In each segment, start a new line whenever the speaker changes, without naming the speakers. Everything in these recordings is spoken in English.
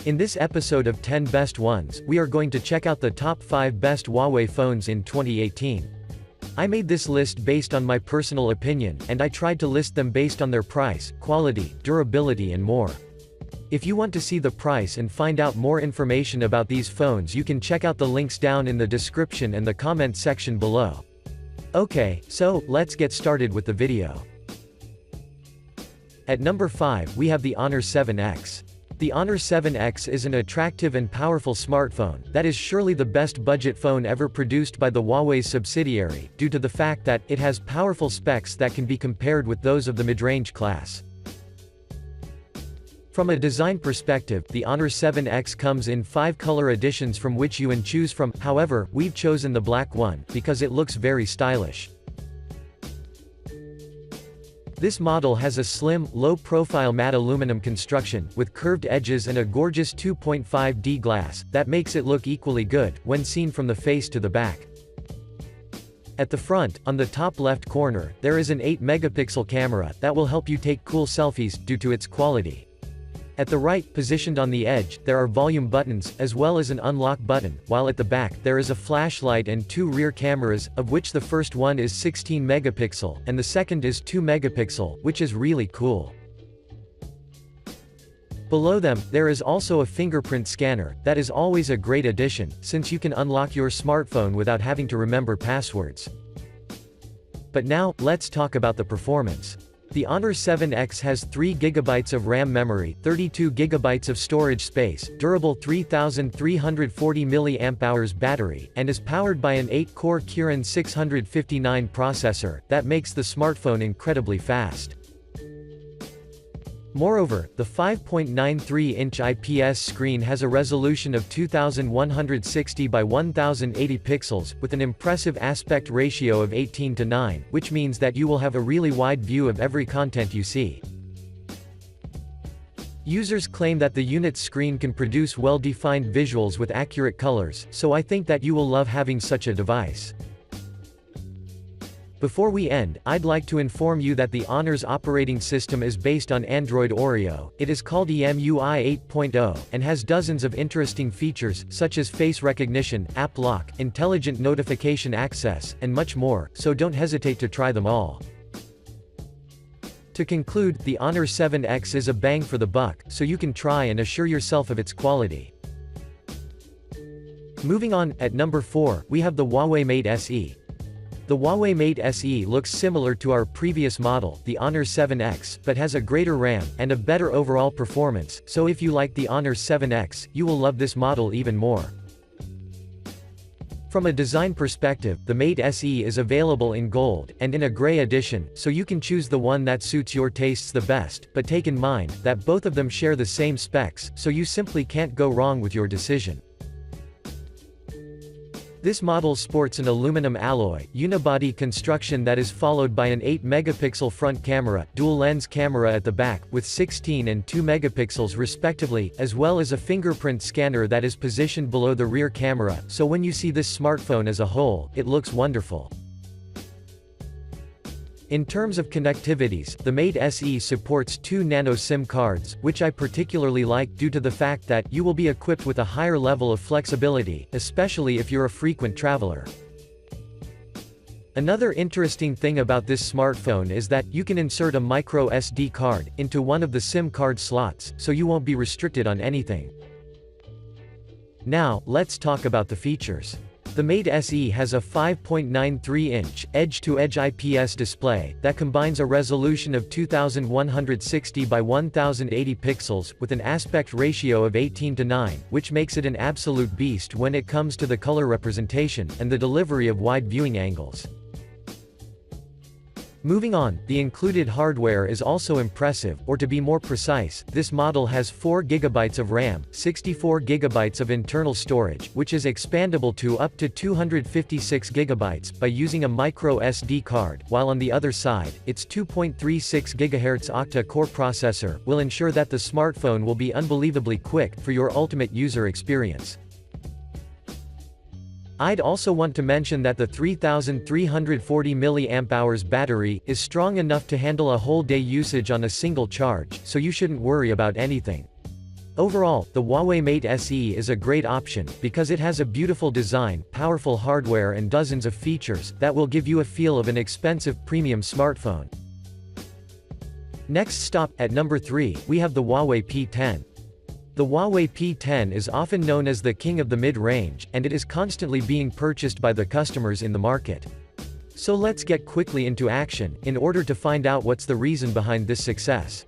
In this episode of 10 Best Ones, we are going to check out the top 5 best Huawei phones in 2018. I made this list based on my personal opinion, and I tried to list them based on their price, quality, durability and more. If you want to see the price and find out more information about these phones, you can check out the links down in the description and the comment section below. Okay, so, let's get started with the video. At number 5, we have the Honor 7X. The Honor 7X is an attractive and powerful smartphone that is surely the best budget phone ever produced by the Huawei subsidiary, due to the fact that it has powerful specs that can be compared with those of the mid-range class. From a design perspective, the Honor 7X comes in 5 color editions from which you can choose from. However, we've chosen the black one, because it looks very stylish. This model has a slim, low-profile matte aluminum construction, with curved edges and a gorgeous 2.5D glass, that makes it look equally good, when seen from the face to the back. At the front, on the top left corner, there is an 8-megapixel camera that will help you take cool selfies, due to its quality. At the right, positioned on the edge, there are volume buttons, as well as an unlock button, while at the back, there is a flashlight and 2 rear cameras, of which the first one is 16 megapixel, and the second is 2 megapixel, which is really cool. Below them, there is also a fingerprint scanner, that is always a great addition, since you can unlock your smartphone without having to remember passwords. But now, let's talk about the performance. The Honor 7X has 3 GB of RAM memory, 32 GB of storage space, durable 3340 mAh battery, and is powered by an 8-core Kirin 659 processor, that makes the smartphone incredibly fast. Moreover, the 5.93-inch IPS screen has a resolution of 2160 by 1080 pixels, with an impressive aspect ratio of 18:9, which means that you will have a really wide view of every content you see. Users claim that the unit's screen can produce well-defined visuals with accurate colors, so I think that you will love having such a device. Before we end, I'd like to inform you that the Honor's operating system is based on Android Oreo. It is called EMUI 8.0, and has dozens of interesting features, such as face recognition, app lock, intelligent notification access, and much more, so don't hesitate to try them all. To conclude, the Honor 7X is a bang for the buck, so you can try and assure yourself of its quality. Moving on, at number 4, we have the Huawei Mate SE. The Huawei Mate SE looks similar to our previous model, the Honor 7X, but has a greater RAM, and a better overall performance, so if you like the Honor 7X, you will love this model even more. From a design perspective, the Mate SE is available in gold, and in a gray edition, so you can choose the one that suits your tastes the best, but take in mind, that both of them share the same specs, so you simply can't go wrong with your decision. This model sports an aluminum alloy, unibody construction that is followed by an 8-megapixel front camera, dual-lens camera at the back, with 16 and 2 megapixels respectively, as well as a fingerprint scanner that is positioned below the rear camera, so when you see this smartphone as a whole, it looks wonderful. In terms of connectivities, the Mate SE supports 2 nano SIM cards, which I particularly like due to the fact that you will be equipped with a higher level of flexibility, especially if you're a frequent traveler. Another interesting thing about this smartphone is that you can insert a micro SD card into one of the SIM card slots, so you won't be restricted on anything. Now, let's talk about the features. The Mate SE has a 5.93-inch, edge-to-edge IPS display, that combines a resolution of 2160 by 1080 pixels, with an aspect ratio of 18:9, which makes it an absolute beast when it comes to the color representation, and the delivery of wide viewing angles. Moving on, the included hardware is also impressive, or to be more precise, this model has 4 GB of RAM, 64 GB of internal storage, which is expandable to up to 256 GB, by using a micro SD card, while on the other side, its 2.36 GHz octa-core processor will ensure that the smartphone will be unbelievably quick, for your ultimate user experience. I'd also want to mention that the 3340 mAh battery is strong enough to handle a whole day usage on a single charge, so you shouldn't worry about anything. Overall, the Huawei Mate SE is a great option, because it has a beautiful design, powerful hardware and dozens of features, that will give you a feel of an expensive premium smartphone. Next stop, at number 3, we have the Huawei P10. The Huawei P10 is often known as the king of the mid-range, and it is constantly being purchased by the customers in the market. So let's get quickly into action, in order to find out what's the reason behind this success.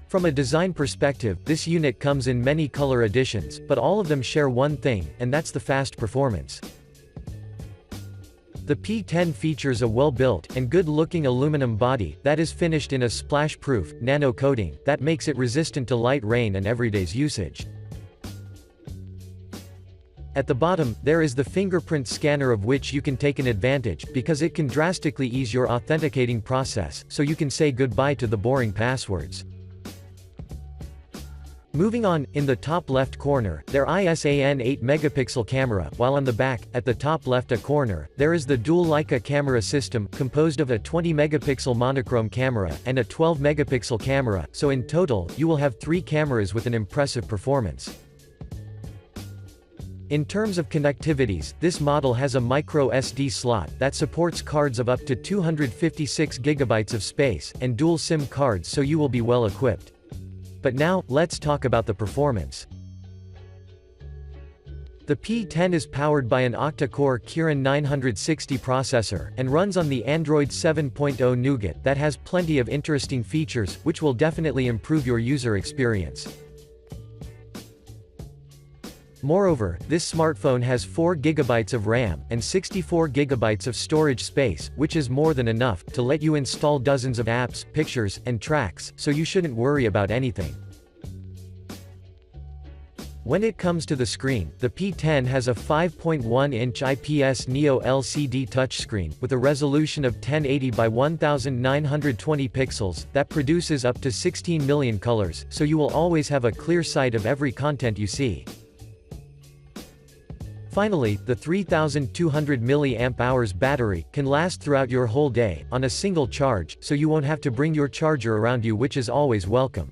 From a design perspective, this unit comes in many color editions, but all of them share one thing, and that's the fast performance. The P10 features a well-built, and good-looking aluminum body, that is finished in a splash-proof, nano coating, that makes it resistant to light rain and everyday's usage. At the bottom, there is the fingerprint scanner, of which you can take an advantage, because it can drastically ease your authenticating process, so you can say goodbye to the boring passwords. Moving on, in the top left corner, there is an 8-megapixel camera, while on the back, at the top left corner, there is the dual Leica camera system, composed of a 20-megapixel monochrome camera, and a 12-megapixel camera, so in total, you will have 3 cameras with an impressive performance. In terms of connectivities, this model has a micro SD slot, that supports cards of up to 256 GB of space, and dual SIM cards, so you will be well equipped. But now, let's talk about the performance. The P10 is powered by an octa-core Kirin 960 processor, and runs on the Android 7.0 Nougat that has plenty of interesting features, which will definitely improve your user experience. Moreover, this smartphone has 4 GB of RAM, and 64 GB of storage space, which is more than enough to let you install dozens of apps, pictures, and tracks, so you shouldn't worry about anything. When it comes to the screen, the P10 has a 5.1-inch IPS Neo LCD touchscreen, with a resolution of 1080 by 1920 pixels, that produces up to 16 million colors, so you will always have a clear sight of every content you see. Finally, the 3200 mAh battery can last throughout your whole day, on a single charge, so you won't have to bring your charger around you, which is always welcome.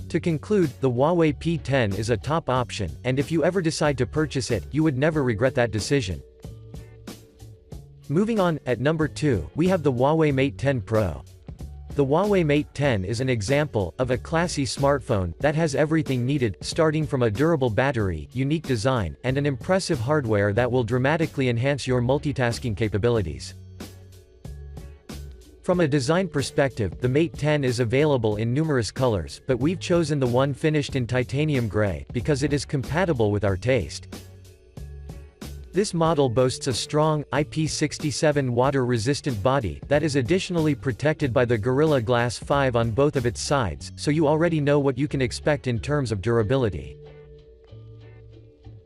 To conclude, the Huawei P10 is a top option, and if you ever decide to purchase it, you would never regret that decision. Moving on, at number 2, we have the Huawei Mate 10 Pro. The Huawei Mate 10 is an example of a classy smartphone that has everything needed, starting from a durable battery, unique design, and an impressive hardware that will dramatically enhance your multitasking capabilities. From a design perspective, the Mate 10 is available in numerous colors, but we've chosen the one finished in titanium gray, because it is compatible with our taste. This model boasts a strong, IP67 water-resistant body, that is additionally protected by the Gorilla Glass 5 on both of its sides, so you already know what you can expect in terms of durability.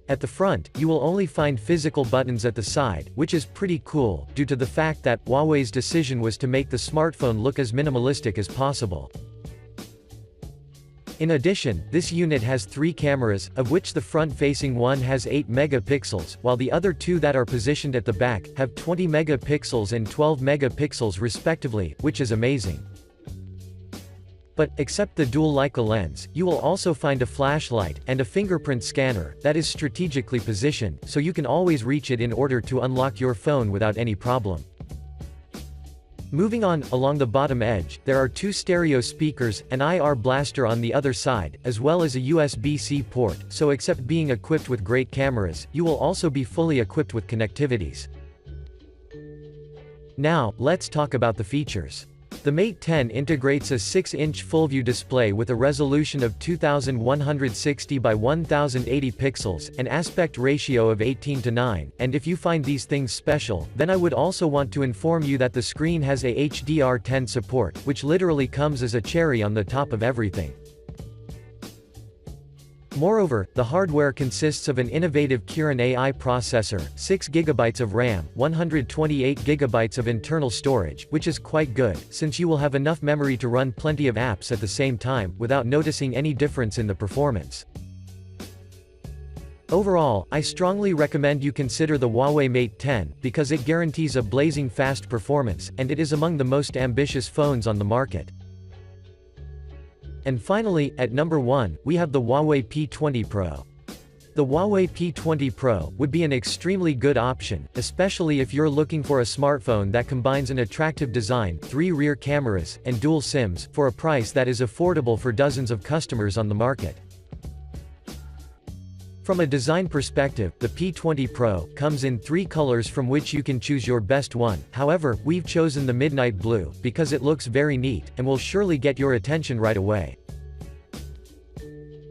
At the front, you will only find physical buttons at the side, which is pretty cool, due to the fact that Huawei's decision was to make the smartphone look as minimalistic as possible. In addition, this unit has 3 cameras, of which the front-facing one has 8 megapixels, while the other 2 that are positioned at the back have 20 megapixels and 12 megapixels respectively, which is amazing. But, except the dual Leica lens, you will also find a flashlight, and a fingerprint scanner, that is strategically positioned, so you can always reach it in order to unlock your phone without any problem. Moving on, along the bottom edge, there are 2 stereo speakers, an IR blaster on the other side, as well as a USB-C port, so except being equipped with great cameras, you will also be fully equipped with connectivities. Now, let's talk about the features. The Mate 10 integrates a 6-inch full-view display with a resolution of 2160 by 1080 pixels, an aspect ratio of 18:9, and if you find these things special, then I would also want to inform you that the screen has a HDR10 support, which literally comes as a cherry on the top of everything. Moreover, the hardware consists of an innovative Kirin AI processor, 6 GB of RAM, 128 GB of internal storage, which is quite good, since you will have enough memory to run plenty of apps at the same time, without noticing any difference in the performance. Overall, I strongly recommend you consider the Huawei Mate 10, because it guarantees a blazing fast performance, and it is among the most ambitious phones on the market. And finally, at number 1, we have the Huawei P20 Pro. The Huawei P20 Pro would be an extremely good option, especially if you're looking for a smartphone that combines an attractive design, 3 rear cameras, and dual SIMs, for a price that is affordable for dozens of customers on the market. From a design perspective, the P20 Pro comes in 3 colors from which you can choose your best one. However, we've chosen the midnight blue, because it looks very neat, and will surely get your attention right away.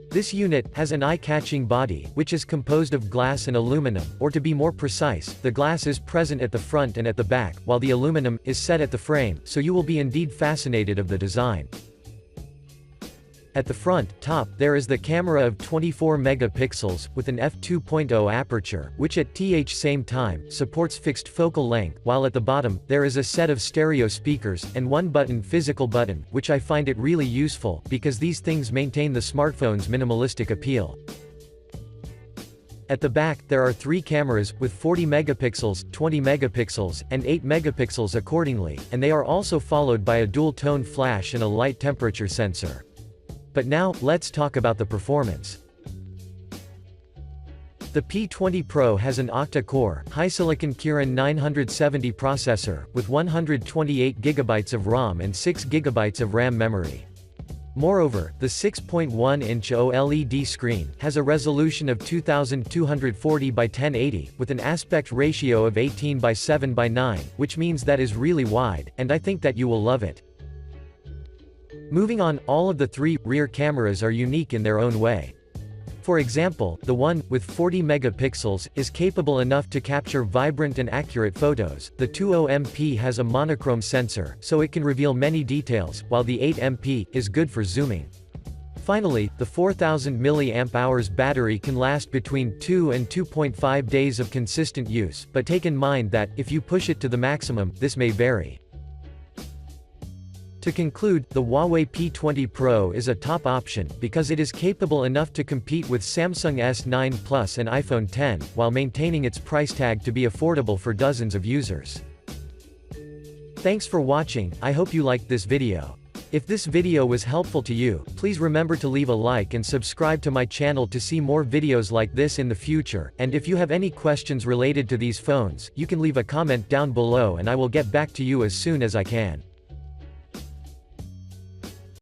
This unit has an eye-catching body, which is composed of glass and aluminum, or to be more precise, the glass is present at the front and at the back, while the aluminum is set at the frame, so you will be indeed fascinated of the design. At the front, top, there is the camera of 24 megapixels, with an f2.0 aperture, which at the same time, supports fixed focal length, while at the bottom, there is a set of stereo speakers, and one physical button, which I find it really useful, because these things maintain the smartphone's minimalistic appeal. At the back, there are 3 cameras, with 40 megapixels, 20 megapixels, and 8 megapixels accordingly, and they are also followed by a dual-tone flash and a light temperature sensor. But now, let's talk about the performance. The P20 Pro has an octa-core, high-silicon Kirin 970 processor, with 128 GB of ROM and 6 GB of RAM memory. Moreover, the 6.1-inch OLED screen has a resolution of 2240 by 1080, with an aspect ratio of 18 by 7 by 9, which means that is really wide, and I think that you will love it. Moving on, all of the 3 rear cameras are unique in their own way. For example, the one, with 40 megapixels, is capable enough to capture vibrant and accurate photos. The 20MP has a monochrome sensor, so it can reveal many details, while the 8MP is good for zooming. Finally, the 4000 mAh battery can last between 2 and 2.5 days of consistent use, but take in mind that, if you push it to the maximum, this may vary. To conclude, the Huawei P20 Pro is a top option, because it is capable enough to compete with Samsung S9 Plus and iPhone X, while maintaining its price tag to be affordable for dozens of users. Thanks for watching, I hope you liked this video. If this video was helpful to you, please remember to leave a like and subscribe to my channel to see more videos like this in the future, and if you have any questions related to these phones, you can leave a comment down below and I will get back to you as soon as I can.